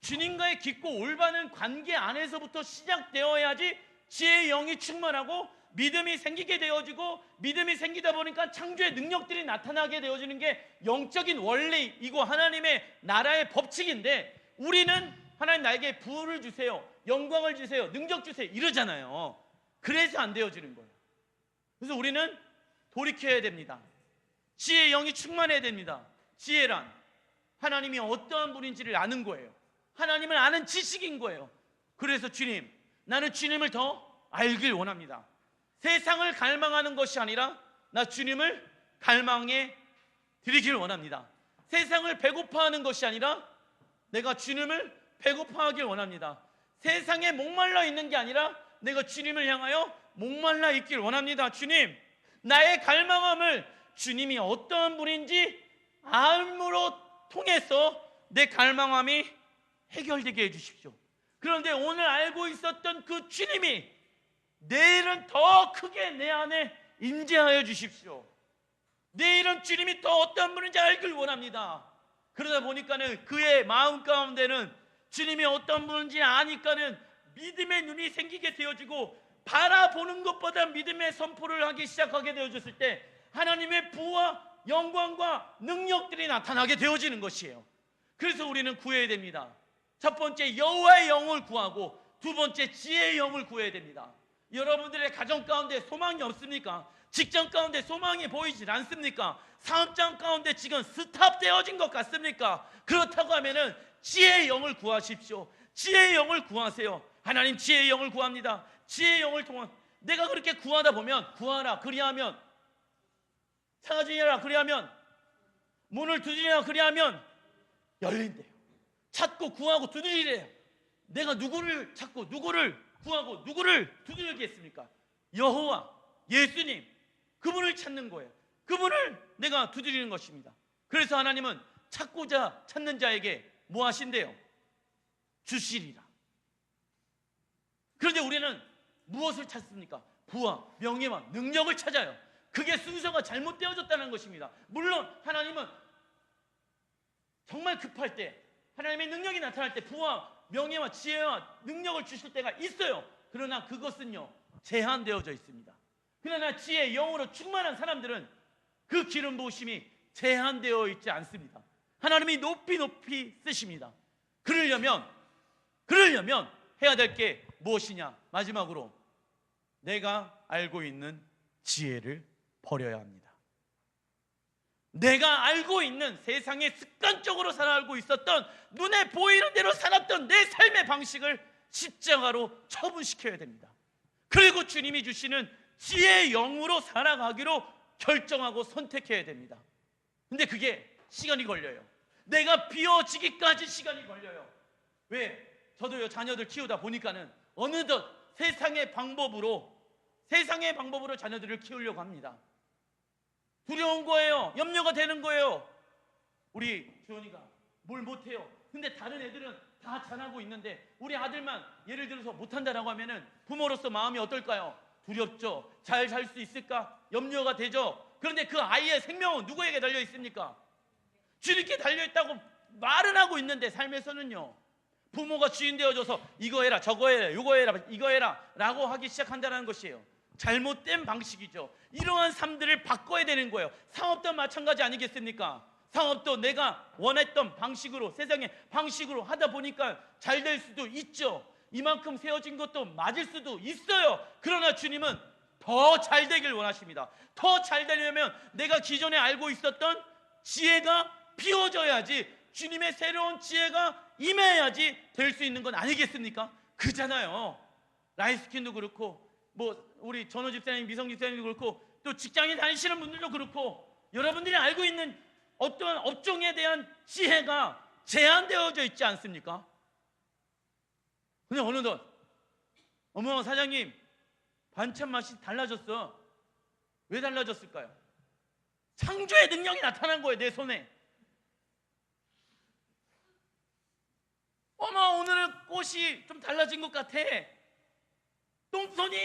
주님과의 깊고 올바른 관계 안에서부터 시작되어야지 지혜의 영이 충만하고 믿음이 생기게 되어지고, 믿음이 생기다 보니까 창조의 능력들이 나타나게 되어지는 게 영적인 원리이고 하나님의 나라의 법칙인데, 우리는 하나님 나에게 부를 주세요, 영광을 주세요, 능력 주세요 이러잖아요. 그래서 안 되어지는 거예요. 그래서 우리는 돌이켜야 됩니다. 지혜의 영이 충만해야 됩니다. 지혜란 하나님이 어떠한 분인지를 아는 거예요. 하나님을 아는 지식인 거예요. 그래서 주님, 나는 주님을 더 알길 원합니다. 세상을 갈망하는 것이 아니라 나 주님을 갈망해 드리길 원합니다. 세상을 배고파하는 것이 아니라 내가 주님을 배고파하길 원합니다. 세상에 목말라 있는 게 아니라 내가 주님을 향하여 목말라 있길 원합니다. 주님, 나의 갈망함을 주님이 어떠한 분인지 알므로 통해서 내 갈망함이 해결되게 해주십시오. 그런데 오늘 알고 있었던 그 주님이 내일은 더 크게 내 안에 임재하여 주십시오. 내일은 주님이 더 어떤 분인지 알길 원합니다. 그러다 보니까는 그의 마음 가운데는 주님이 어떤 분인지 아니까는 믿음의 눈이 생기게 되어지고, 바라보는 것보다 믿음의 선포를 하기 시작하게 되어졌을 때 하나님의 부와 영광과 능력들이 나타나게 되어지는 것이에요. 그래서 우리는 구해야 됩니다. 첫 번째 여호와의 영을 구하고, 두 번째 지혜의 영을 구해야 됩니다. 여러분들의 가정 가운데 소망이 없습니까? 직장 가운데 소망이 보이질 않습니까? 사업장 가운데 지금 스탑되어진 것 같습니까? 그렇다고 하면은 지혜의 영을 구하십시오. 지혜의 영을 구하세요. 하나님, 지혜의 영을 구합니다. 지혜의 영을 통한, 내가 그렇게 구하다 보면, 구하라 그리하면, 찾으라 그리하면, 문을 두드리라 그리하면 열린대요. 찾고 구하고 두드리래요. 내가 누구를 찾고 누구를 구하고 누구를 두드리겠습니까? 여호와, 예수님, 그분을 찾는 거예요. 그분을 내가 두드리는 것입니다. 그래서 하나님은 찾고자 찾는 자에게 뭐 하신대요? 주시리라. 그런데 우리는 무엇을 찾습니까? 부와 명예와 능력을 찾아요. 그게 순서가 잘못되어졌다는 것입니다. 물론 하나님은 정말 급할 때, 하나님의 능력이 나타날 때 부와 명예와 지혜와 능력을 주실 때가 있어요. 그러나 그것은요, 제한되어져 있습니다. 그러나 지혜의 영으로 충만한 사람들은 그 기름 부으심이 제한되어 있지 않습니다. 하나님이 높이 높이 쓰십니다. 그러려면 해야 될 게 무엇이냐? 마지막으로 내가 알고 있는 지혜를 버려야 합니다. 내가 알고 있는, 세상에 습관적으로 살아가고 있었던, 눈에 보이는 대로 살았던 내 삶의 방식을 십자가로 처분시켜야 됩니다. 그리고 주님이 주시는 지혜의 영으로 살아가기로 결정하고 선택해야 됩니다. 근데 그게 시간이 걸려요. 내가 비워지기까지 시간이 걸려요. 왜? 저도요, 자녀들 키우다 보니까는 어느덧 세상의 방법으로 자녀들을 키우려고 합니다. 두려운 거예요. 염려가 되는 거예요. 우리 주원이가 뭘 못해요. 근데 다른 애들은 다 잘하고 있는데 우리 아들만 예를 들어서 못한다라고 하면은 부모로서 마음이 어떨까요? 두렵죠. 잘 살 수 있을까? 염려가 되죠. 그런데 그 아이의 생명은 누구에게 달려 있습니까? 주님께 달려 있다고 말은 하고 있는데 삶에서는요, 부모가 주인 되어줘서 이거 해라 저거 해라 이거 해라 이거 해라 라고 하기 시작한다는 것이에요. 잘못된 방식이죠. 이러한 삶들을 바꿔야 되는 거예요. 사업도 마찬가지 아니겠습니까? 사업도 내가 원했던 방식으로, 세상의 방식으로 하다 보니까 잘 될 수도 있죠. 이만큼 세워진 것도 맞을 수도 있어요. 그러나 주님은 더 잘 되길 원하십니다. 더 잘 되려면 내가 기존에 알고 있었던 지혜가 비워져야지, 주님의 새로운 지혜가 임해야지 될 수 있는 건 아니겠습니까? 그잖아요. 라이스킨도 그렇고, 뭐 우리 전호 집사님, 미성 집사님도 그렇고, 또 직장에 다니시는 분들도 그렇고, 여러분들이 알고 있는 어떤 업종에 대한 지혜가 제한되어져 있지 않습니까? 근데 어느덧 어머 사장님 반찬 맛이 달라졌어. 왜 달라졌을까요? 창조의 능력이 나타난 거예요. 내 손에. 어머 오늘은 꽃이 좀 달라진 것 같아. 똥손이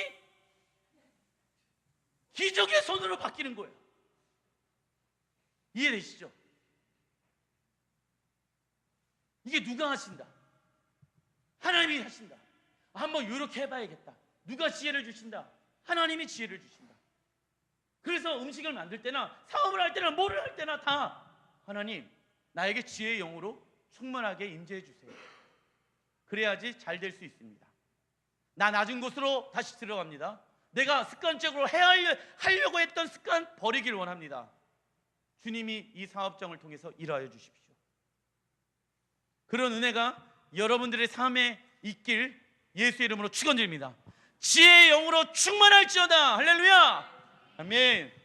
기적의 손으로 바뀌는 거예요. 이해되시죠? 이게 누가 하신다? 하나님이 하신다. 한번 이렇게 해봐야겠다. 누가 지혜를 주신다? 하나님이 지혜를 주신다. 그래서 음식을 만들 때나 사업을 할 때나 뭐를 할 때나 다 하나님 나에게 지혜의 영으로 충만하게 임재해 주세요. 그래야지 잘 될 수 있습니다. 나 낮은 곳으로 다시 들어갑니다. 내가 습관적으로 하려고 했던 습관 버리길 원합니다. 주님이 이 사업장을 통해서 일하여 주십시오. 그런 은혜가 여러분들의 삶에 있길 예수의 이름으로 축원드립니다. 지혜의 영으로 충만할지어다. 할렐루야. 아멘.